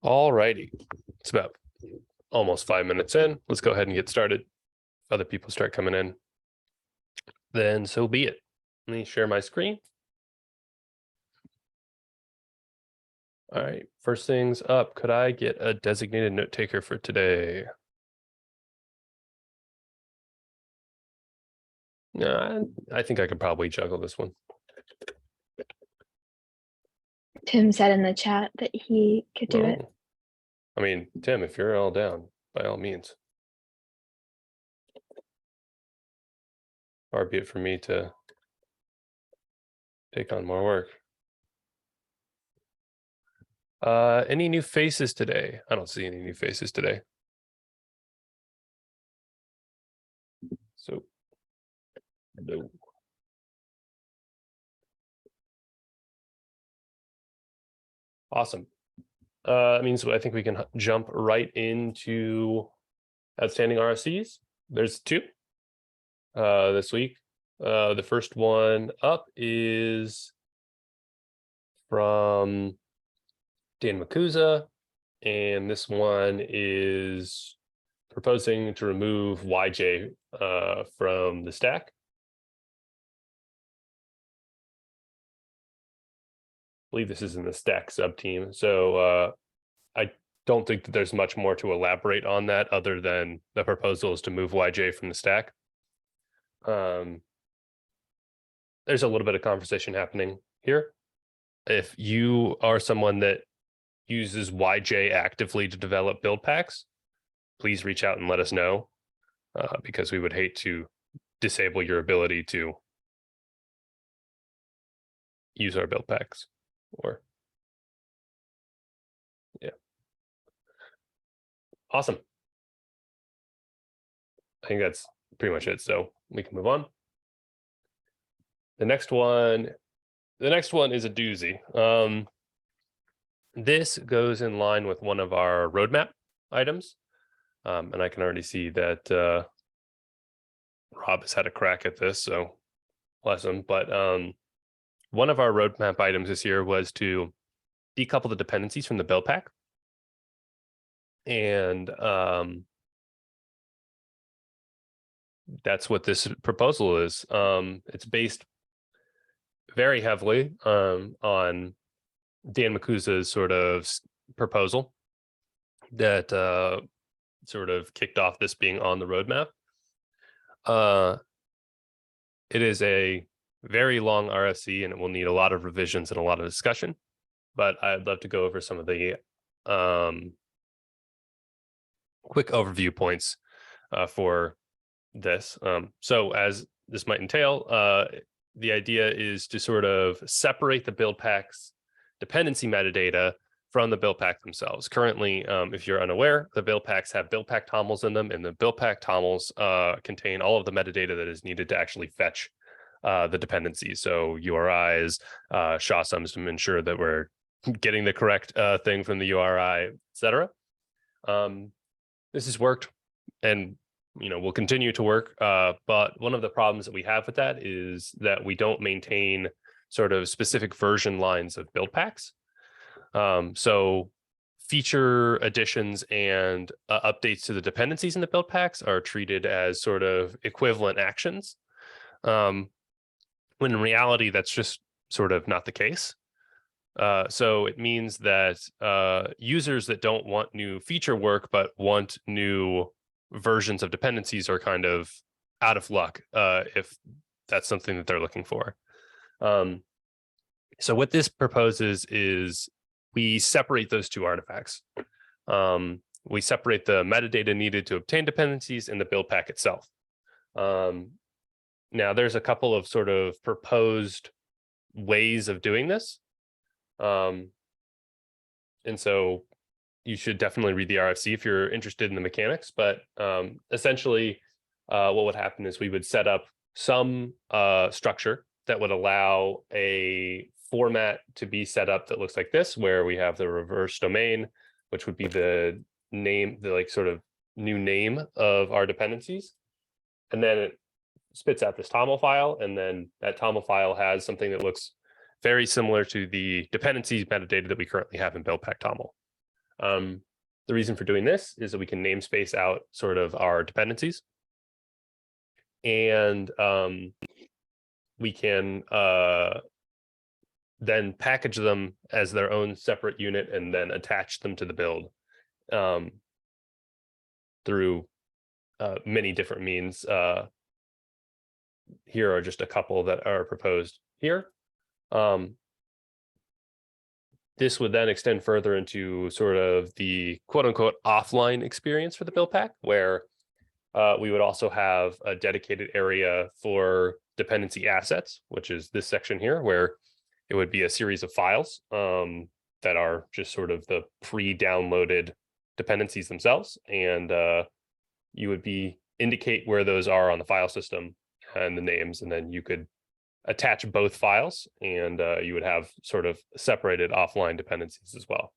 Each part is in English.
All righty. It's about almost 5 minutes in. Let's go ahead and get started. If other people start coming in, then so be it. Let me share my screen. All right, first things up, could I get a designated note taker for today? I think I could probably juggle this one. Tim said in the chat that he could do it. I mean, Tim, if you're all down, by all means. Far be it for me to take on more work. Any new faces today? I don't see any new faces today. So, no. Awesome. I mean, so I think we can jump right into outstanding RFCs. There's two this week. The first one up is from Dan Makuza, and this one is proposing to remove YJ from the stack. I believe this is in the stack subteam. So I don't think that there's much more to elaborate on that other than the proposal is to move YJ from the stack. There's a little bit of conversation happening here. If you are someone that uses YJ actively to develop build packs, please reach out and let us know, because we would hate to disable your ability to use our build packs. Or yeah, awesome. I think that's pretty much it. So we can move on. The next one is a doozy. This goes in line with one of our roadmap items, and I can already see that Rob has had a crack at this, so bless him. But one of our roadmap items this year was to decouple the dependencies from the build pack. And that's what this proposal is. It's based very heavily on Dan Makuza's sort of proposal that sort of kicked off this being on the roadmap. It is a very long RFC, and it will need a lot of revisions and a lot of discussion, but I'd love to go over some of the quick overview points for this. So as this might entail, the idea is to sort of separate the build packs dependency metadata from the build pack themselves. Currently, if you're unaware, the build packs have build pack tomls in them, and the build pack tomls contain all of the metadata that is needed to actually fetch the dependencies. So URIs, SHA sums to ensure that we're getting the correct thing from the URI, etc. This has worked and will continue to work. But one of the problems that we have with that is that we don't maintain sort of specific version lines of build packs. So feature additions and updates to the dependencies in the build packs are treated as sort of equivalent actions. When in reality, that's just sort of not the case. So it means that users that don't want new feature work but want new versions of dependencies are kind of out of luck if that's something that they're looking for. So what this proposes is we separate those two artifacts. We separate the metadata needed to obtain dependencies and the build pack itself. Now, there's a couple of sort of proposed ways of doing this. And so you should definitely read the RFC if you're interested in the mechanics. But essentially, what would happen is we would set up some structure that would allow a format to be set up that looks like this, where we have the reverse domain, which would be the name, the like sort of new name of our dependencies. And then it spits out this toml file, and then that toml file has something that looks very similar to the dependencies metadata that we currently have in buildpack toml. The reason for doing this is that we can namespace out sort of our dependencies, and we can then package them as their own separate unit and then attach them to the build through many different means. Here are just a couple that are proposed here. This would then extend further into sort of the quote unquote offline experience for the build pack, where we would also have a dedicated area for dependency assets, which is this section here, where it would be a series of files that are just sort of the pre-downloaded dependencies themselves. And you would indicate where those are on the file system and the names, and then you could attach both files, and you would have sort of separated offline dependencies as well.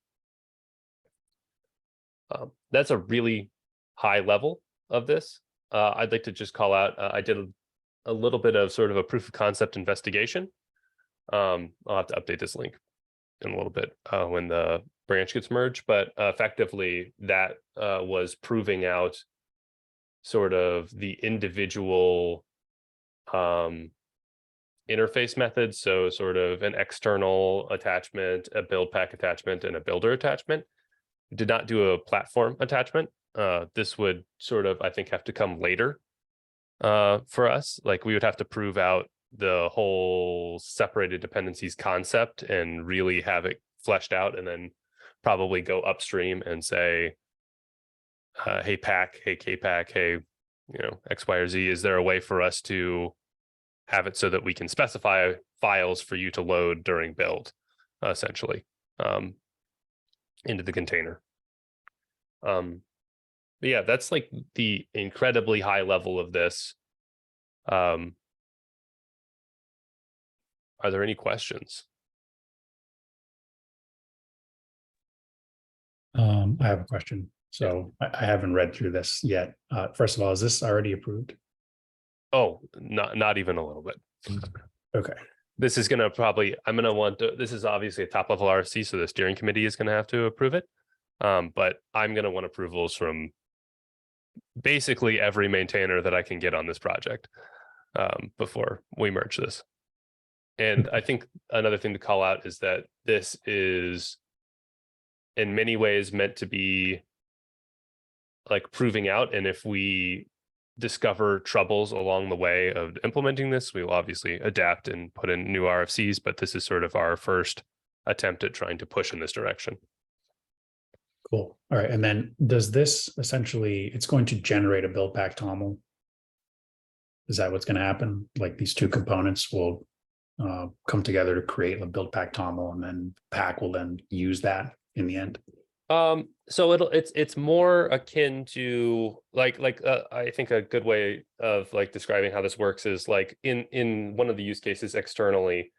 That's a really high level of this. I'd like to just call out, I did a little bit of sort of a proof of concept investigation. I'll have to update this link in a little bit when the branch gets merged, but effectively that was proving out sort of the individual interface methods. So sort of an external attachment, a build pack attachment, and a builder attachment. We did not do a platform attachment. This would sort of, I think, have to come later for us. Like we would have to prove out the whole separated dependencies concept and really have it fleshed out, and then probably go upstream and say, hey pack, hey kpack, hey, X, Y, or Z, is there a way for us to have it so that we can specify files for you to load during build, essentially, into the container. But yeah, that's like the incredibly high level of this. Are there any questions? I have a question. So I haven't read through this yet. First of all, is this already approved? Oh, not even a little bit. Okay. This is going to probably, I'm going to want to, this is obviously a top level RFC, so the steering committee is going to have to approve it. But I'm going to want approvals from basically every maintainer that I can get on this project before we merge this. And I think another thing to call out is that this is in many ways meant to be like proving out. And if we discover troubles along the way of implementing this, we will obviously adapt and put in new RFCs, but this is sort of our first attempt at trying to push in this direction. Cool. All right. And then does this essentially, it's going to generate a build pack toml? Is that what's going to happen? Like these two components will come together to create a build pack toml, and then pack will then use that in the end? So it's more akin to like I think a good way of like describing how this works is like in one of the use cases externally,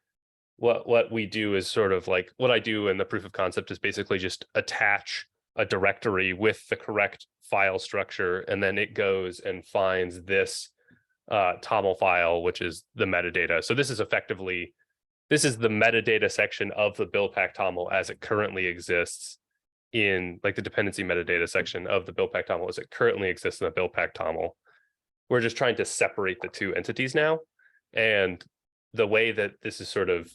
what we do is sort of like what I do in the proof of concept is basically just attach a directory with the correct file structure, and then it goes and finds this toml file, which is the metadata. So this is effectively, this is the metadata section of the build pack toml as it currently exists in like the dependency metadata section of the build pack toml as it currently exists in the build pack toml. We're just trying to separate the two entities now. And the way that this is sort of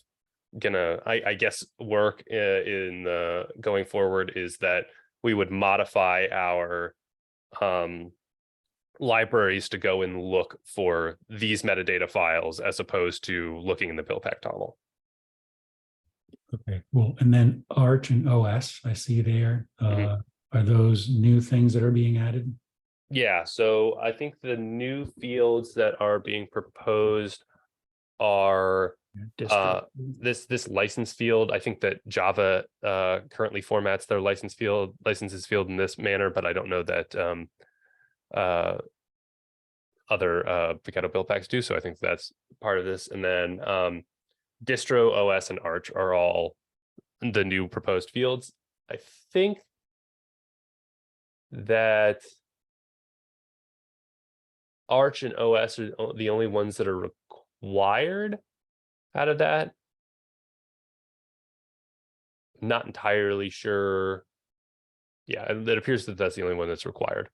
gonna, I guess, work in going forward is that we would modify our libraries to go and look for these metadata files as opposed to looking in the build pack toml. Okay, cool. And then Arch and OS, I see there. Are those new things that are being added? Yeah, so I think the new fields that are being proposed are this license field. I think that Java currently formats their licenses field in this manner, but I don't know that other Paketo build packs do. So I think that's part of this. And then distro, OS, and Arch are all the new proposed fields. I think that Arch and OS are the only ones that are required out of that. Not entirely sure Yeah, it appears that that's the only one that's required.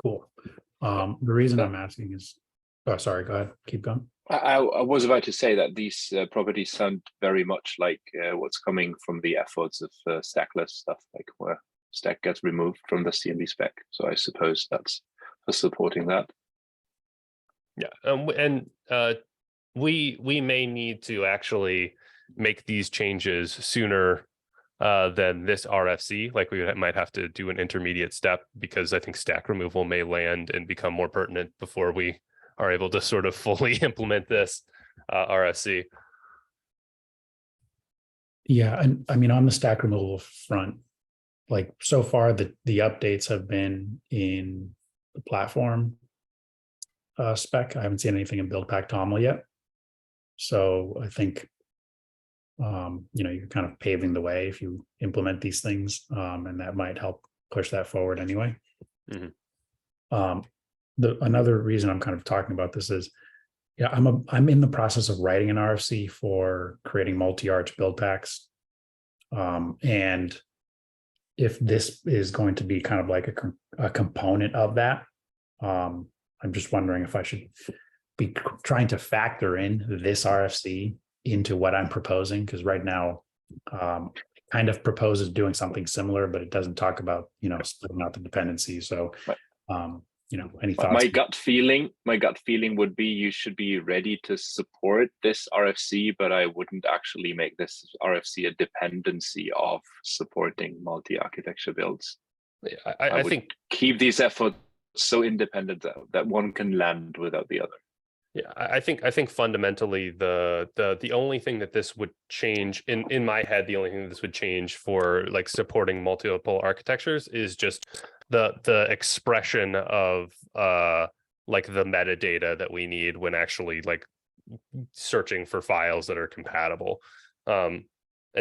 Cool. The reason I'm asking is, oh, sorry, go ahead, keep going. I was about to say that these properties sound very much like what's coming from the efforts of stackless stuff, like where stack gets removed from the CMD spec. So I suppose that's for supporting that. Yeah, we may need to actually make these changes sooner than this RFC. Like we might have to do an intermediate step because I think stack removal may land and become more pertinent before we are able to sort of fully implement this RFC. Yeah, and I mean, on the stack removal front, like so far the updates have been in the platform spec. I haven't seen anything in Buildpack TOML yet. So I think you're kind of paving the way if you implement these things, and that might help push that forward anyway. Mm-hmm. Another reason I'm kind of talking about this is, yeah, I'm in the process of writing an RFC for creating multi-arch build packs. And if this is going to be kind of like a component of that, I'm just wondering if I should be trying to factor in this RFC into what I'm proposing, because right now kind of proposes doing something similar, but it doesn't talk about, splitting out the dependencies. So any thoughts? My gut feeling would be you should be ready to support this RFC, but I wouldn't actually make this RFC a dependency of supporting multi-architecture builds. I think keep these efforts so independent that one can land without the other. Yeah, I think fundamentally the only thing that this would change in my head, the only thing that this would change for like supporting multiple architectures is just the expression of like the metadata that we need when actually like searching for files that are compatible. And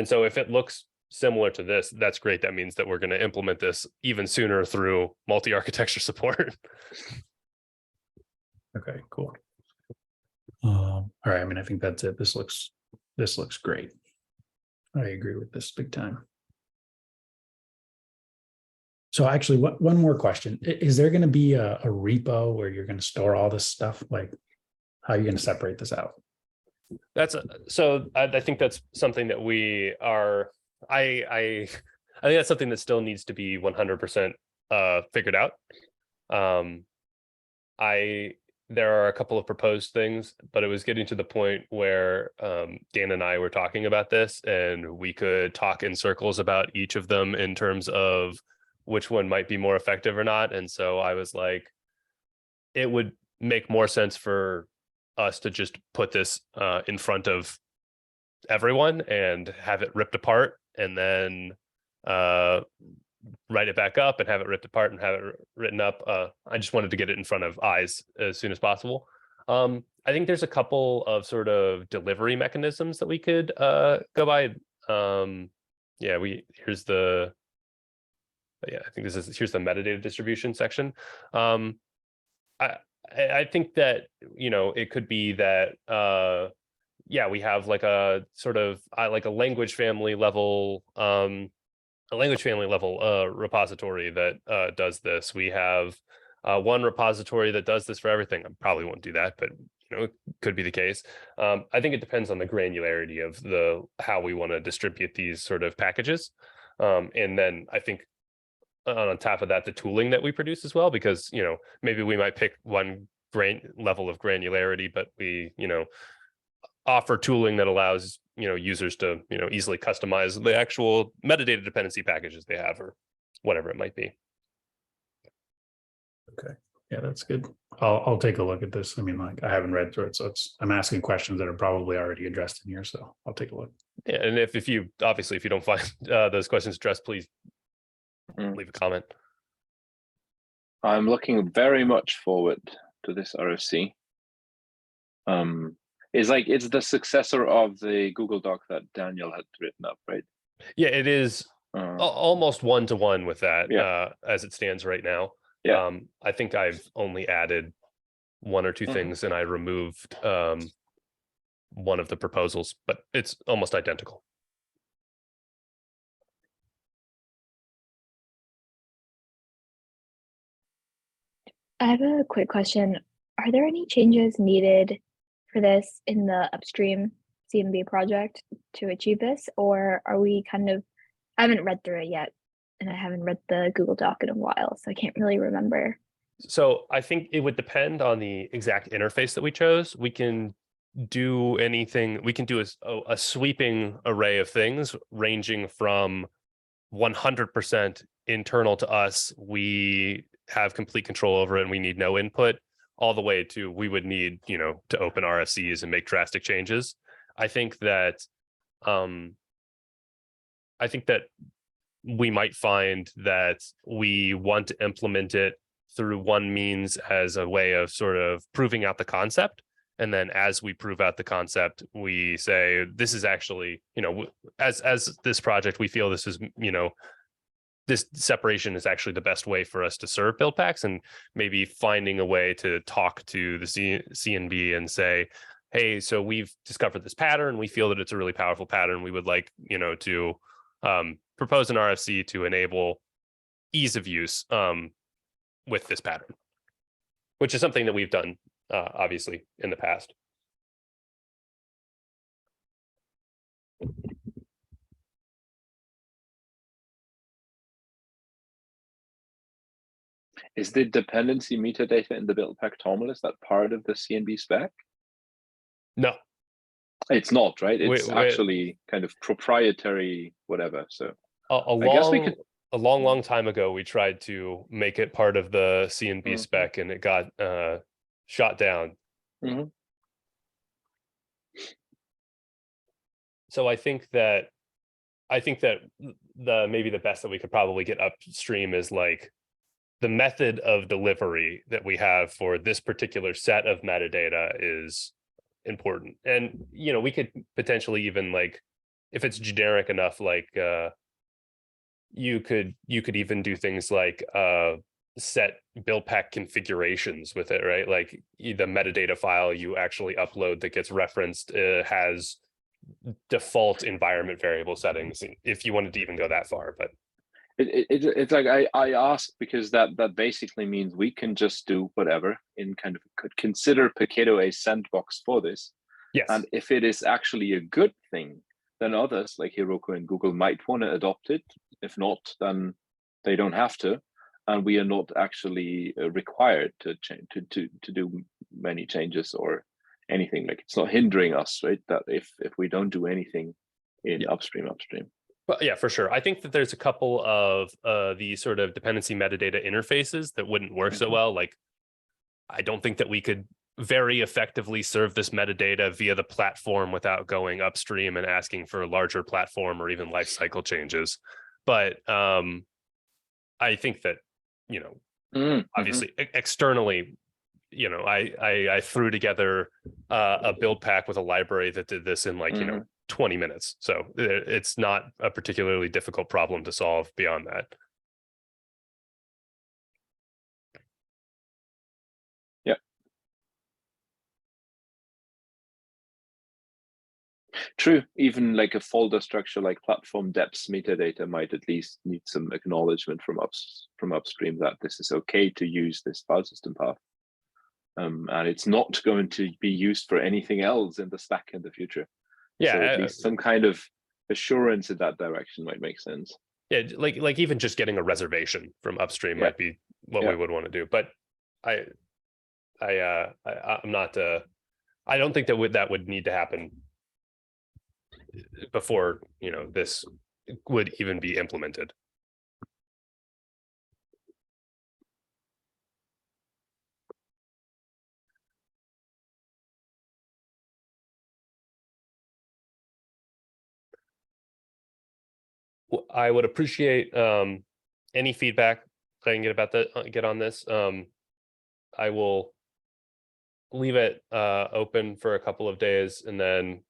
so if it looks similar to this, that's great. That means that we're going to implement this even sooner through multi-architecture support. Okay, cool. All right. I mean, I think that's it. This looks great. I agree with this big time. So actually, one more question. Is there going to be a repo where you're going to store all this stuff? Like, how are you going to separate this out? So I think that's something that we are, I think that's something that still needs to be 100% figured out. There are a couple of proposed things, but it was getting to the point where Dan and I were talking about this, and we could talk in circles about each of them in terms of which one might be more effective or not. And so I was like, it would make more sense for us to just put this in front of everyone and have it ripped apart, and then write it back up and have it ripped apart and have it written up. I just wanted to get it in front of eyes as soon as possible. I think there's a couple of sort of delivery mechanisms that we could go by. Here's the metadata distribution section. I think that, it could be that, we have like a sort of like a language family level repository that does this. We have one repository that does this for everything. I probably won't do that, but it could be the case. I think it depends on the granularity of how we want to distribute these sort of packages. And then I think on top of that, the tooling that we produce as well, because maybe we might pick one level of granularity, but we offer tooling that allows users to easily customize the actual metadata dependency packages they have, or whatever it might be. Okay, yeah, that's good. I'll take a look at this. I mean, like, I haven't read through it, so I'm asking questions that are probably already addressed in here, so I'll take a look. Yeah, and if you don't find those questions addressed, please leave a comment. I'm looking very much forward to this RFC. It's the successor of the Google Doc that Daniel had written up, right? Yeah, it is almost one-to-one with that, as it stands right now. Yeah. I think I've only added one or two things, and I removed one of the proposals, but it's almost identical. I have a quick question. Are there any changes needed for this in the upstream CMB project to achieve this? Or are we kind of, I haven't read through it yet, and I haven't read the Google Doc in a while, so I can't really remember. So I think it would depend on the exact interface that we chose. We can do anything. We can do a sweeping array of things ranging from 100% internal to us. We have complete control over it and we need no input, all the way to we would need, to open RFCs and make drastic changes. I think that we might find that we want to implement it through one means as a way of sort of proving out the concept. And then as we prove out the concept, we say, this is actually, as this project, we feel this is, this separation is actually the best way for us to serve Buildpacks, and maybe finding a way to talk to the CNB and say, hey, so we've discovered this pattern. We feel that it's a really powerful pattern. We would like, to propose an RFC to enable ease of use with this pattern, which is something that we've done, obviously, in the past. Is the dependency metadata in the Buildpack TOML, is that part of the CNB spec? No, it's not, right? It's we actually kind of proprietary, whatever. So I guess we could. A long time ago, we tried to make it part of the CNB spec, and it got shot down. So I think that maybe the best that we could probably get upstream is like the method of delivery that we have for this particular set of metadata is important. And, we could potentially even, like, if it's generic enough, like you could even do things like set Buildpack configurations with it, right? Like the metadata file you actually upload that gets referenced has default environment variable settings, if you wanted to even go that far. But it's like I ask because that basically means we can just do whatever in kind of could consider Paketo a sandbox for this. Yes. And if it is actually a good thing, then others like Heroku and Google might want to adopt it. If not, then they don't have to, and we are not actually required to change to do many changes or anything. Like, it's not hindering us, right? That if we don't do anything in upstream. Well, yeah, for sure. I think that there's a couple of the sort of dependency metadata interfaces that wouldn't work so well. Like, I don't think that we could very effectively serve this metadata via the platform without going upstream and asking for a larger platform or even lifecycle changes. But I think that, obviously externally, I threw together a build pack with a library that did this in 20 minutes. So it's not a particularly difficult problem to solve beyond that. Yeah. True. Even like a folder structure like platform depths metadata might at least need some acknowledgement from upstream that this is okay to use this file system path. And it's not going to be used for anything else in the stack in the future. Yeah, so at least some kind of assurance in that direction might make sense. Yeah, like even just getting a reservation from upstream might be what we would want to do. But I'm not. I don't think that would need to happen before this would even be implemented. I would appreciate any feedback I can get on this. I will leave it open for a couple of days, and then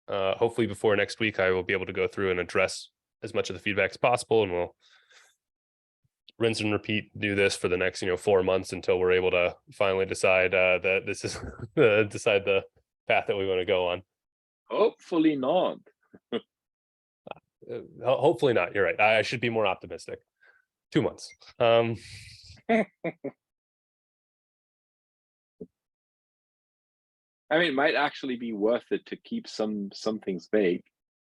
hopefully before next week I will be able to go through and address as much of the feedback as possible, and we'll rinse and repeat, do this for the next 4 months until we're able to finally decide that this is decide the path that we want to go on. Hopefully not. Hopefully not. You're right. I should be more optimistic. 2 months. I mean, it might actually be worth it to keep some things vague.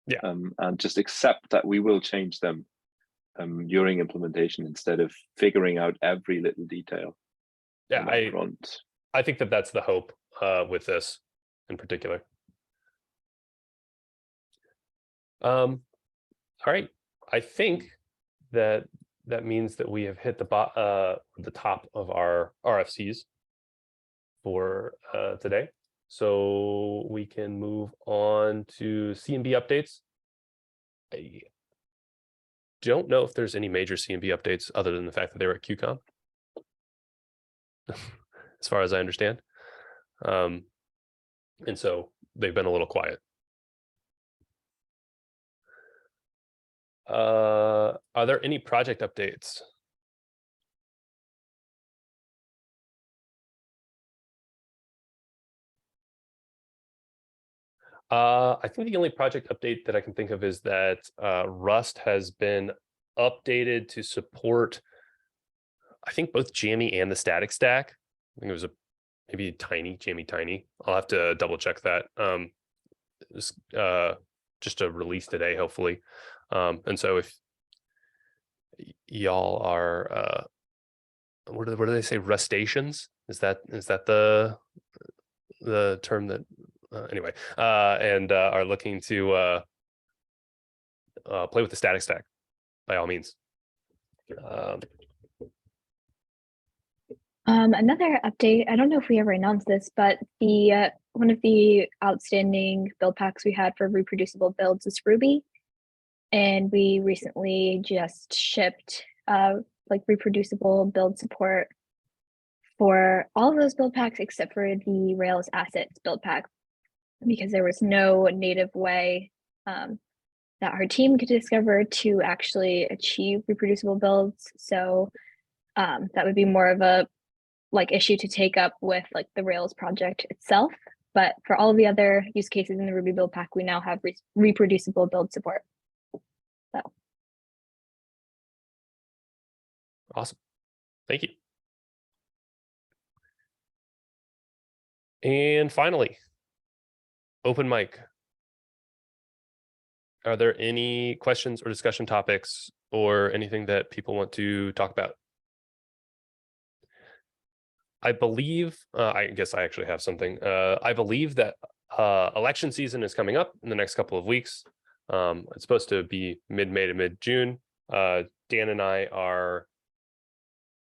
Yeah. And just accept that we will change them during implementation instead of figuring out every little detail. Yeah, upfront. I think that that's the hope with this in particular. All right, I think that means that we have hit the top of our RFCs for today. So we can move on to C&B updates. I don't know if there's any major C&B updates other than the fact that they were at QCon, as far as I understand. And so they've been a little quiet. Are there any project updates? I think the only project update that I can think of is that Rust has been updated to support, I think, both Jammy and the static stack. I think it was maybe Jammy Tiny. I'll have to double check that. Just a release today, hopefully. And so if y'all are, what do they say? Rustations? Is that the term that? Anyway, and are looking to play with the static stack, by all means. Another update, I don't know if we ever announced this, but the one of the outstanding build packs we had for reproducible builds is Ruby. And we recently just shipped like reproducible build support for all of those build packs except for the Rails assets build pack, because there was no native way that our team could discover to actually achieve reproducible builds. So that would be more of a issue to take up with the Rails project itself. But for all of the other use cases in the Ruby build pack, we now have reproducible build support. So awesome. Thank you. And finally, open mic. Are there any questions or discussion topics or anything that people want to talk about? I believe, I guess I actually have something. I believe that election season is coming up in the next couple of weeks. It's supposed to be mid-May to mid-June. Dan and I are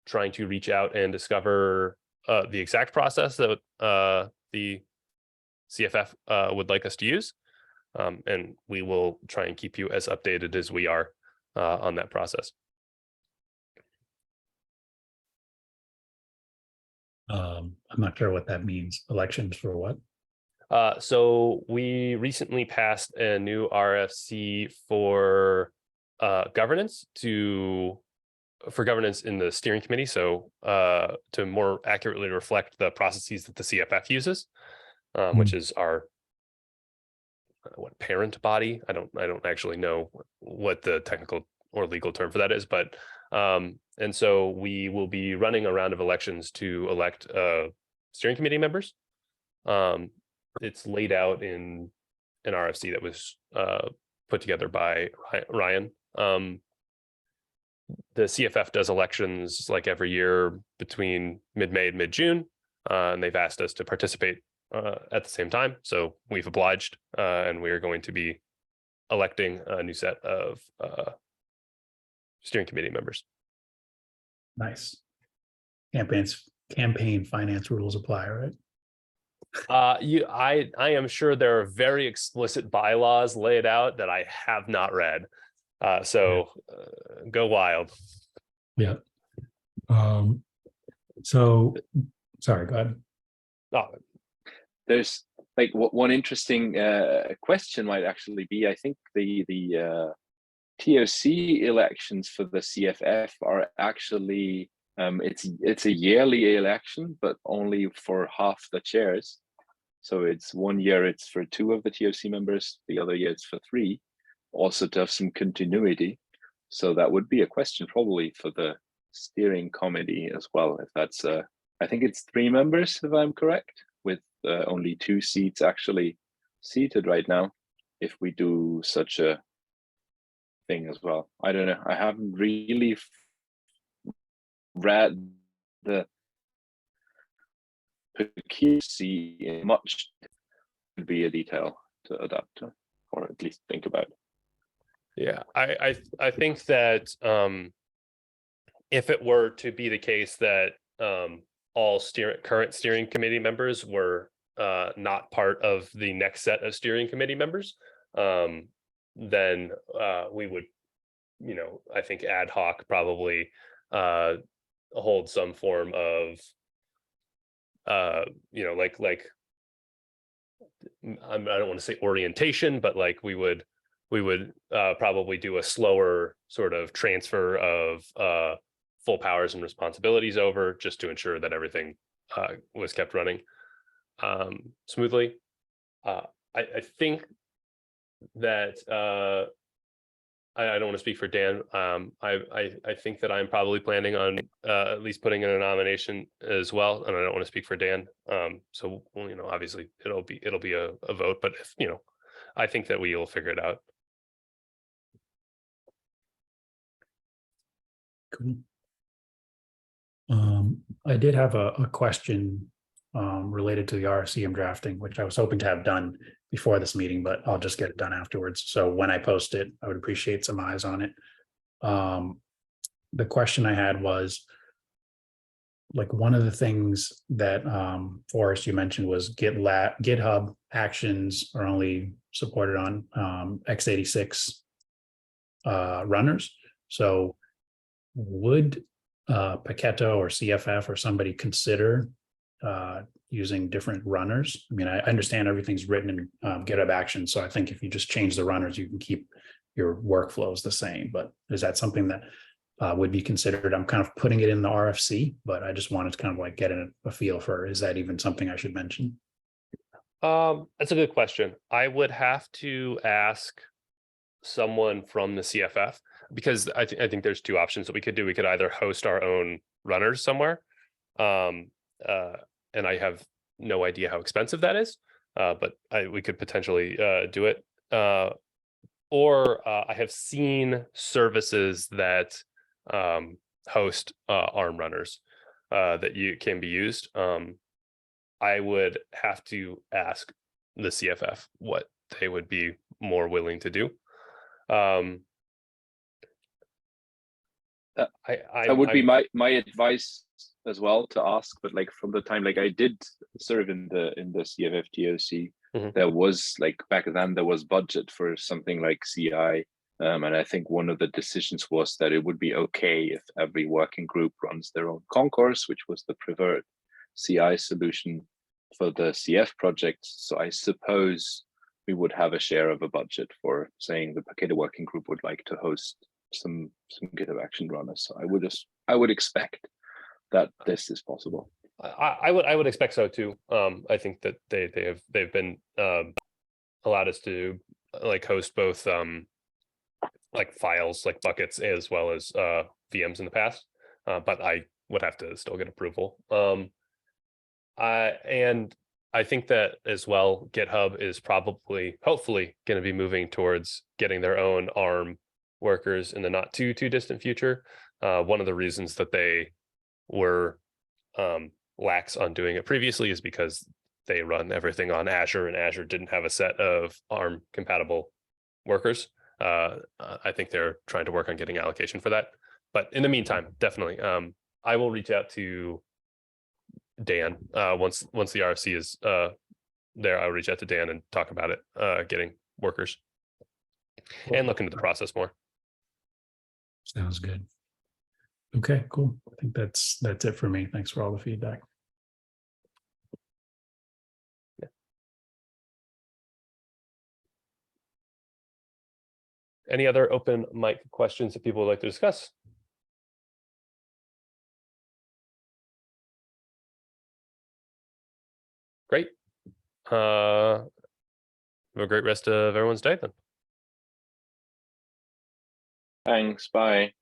trying to reach out and discover the exact process that the CFF would like us to use. And we will try and keep you as updated as we are on that process. I'm not sure what that means. Elections for what? So we recently passed a new RFC for governance in the steering committee. So to more accurately reflect the processes that the CFF uses, which is our parent body. I don't actually know what the technical or legal term for that is, but and so we will be running a round of elections to elect steering committee members. It's laid out in an RFC that was put together by Ryan. The CFF does elections like every year between mid-May and mid-June, and they've asked us to participate at the same time. So we've obliged, and we are going to be electing a new set of steering committee members. Nice. Campaign finance rules apply, right? I am sure there are very explicit bylaws laid out that I have not read. So go wild. Yeah. So sorry, go ahead. Oh, There's one interesting question might actually be, I think the TOC elections for the CFF are actually it's a yearly election, but only for half the chairs. So it's 1 year it's for 2 of the TOC members, the other year it's for 3, also to have some continuity. So that would be a question probably for the steering committee as well, if that's I think it's 3 members, if I'm correct, with only 2 seats actually seated right now, if we do such a thing as well. I don't know. I haven't really read the Paketo in much to be a detail to adapt to, or at least think about. Yeah, I think that if it were to be the case that all current steering committee members were not part of the next set of steering committee members, then we would, I think ad hoc probably hold some form of like I don't want to say orientation, but like we would probably do a slower sort of transfer of full powers and responsibilities over, just to ensure that everything was kept running smoothly. I think that I don't want to speak for Dan. I think that I'm probably planning on at least putting in a nomination as well, and I don't want to speak for Dan. So obviously it'll be a vote, but if I think that we will figure it out. Cool. I did have a question related to the RFC I'm drafting, which I was hoping to have done before this meeting, but I'll just get it done afterwards. So when I post it, I would appreciate some eyes on it. The question I had was, like, one of the things that Forrest, you mentioned was GitHub actions are only supported on x86 runners. So would Paketo or CFF or somebody consider using different runners? I mean, I understand everything's written in GitHub Actions, so I think if you just change the runners, you can keep your workflows the same. But is that something that would be considered? I'm kind of putting it in the RFC, but I just wanted to kind of like get a feel for, is that even something I should mention? That's a good question. I would have to ask someone from the CFF, because I think there's 2 options that we could do. We could either host our own runners somewhere, and I have no idea how expensive that is, but we could potentially do it. Or I have seen services that host ARM runners that can be used. I would have to ask the CFF what they would be more willing to do. That would be my advice as well, to ask. But like, from the time like I did serve in the CFF TOC, there was, like, back then there was budget for something like CI, and I think one of the decisions was that it would be okay if every working group runs their own concourse, which was the preferred CI solution for the CF project. So I suppose we would have a share of a budget for saying the Paketo working group would like to host some GitHub action runners. So I would expect that this is possible. I would expect so too. I think that they've been allowed us to like host both like files, like buckets, as well as VMs in the past, but I would have to still get approval. And I think that as well, GitHub is hopefully going to be moving towards getting their own ARM workers in the not too distant future. One of the reasons that they were lax on doing it previously is because they run everything on Azure, and Azure didn't have a set of ARM compatible workers. I think they're trying to work on getting allocation for that. But in the meantime, definitely, I will reach out to Dan once the RFC is there. I'll reach out to Dan and talk about it, getting workers, and look into the process more. Sounds good. Okay, cool. I think that's it for me. Thanks for all the feedback. Yeah. Any other open mic questions that people would like to discuss? Great. Have a great rest of everyone's day then. Thanks. Bye.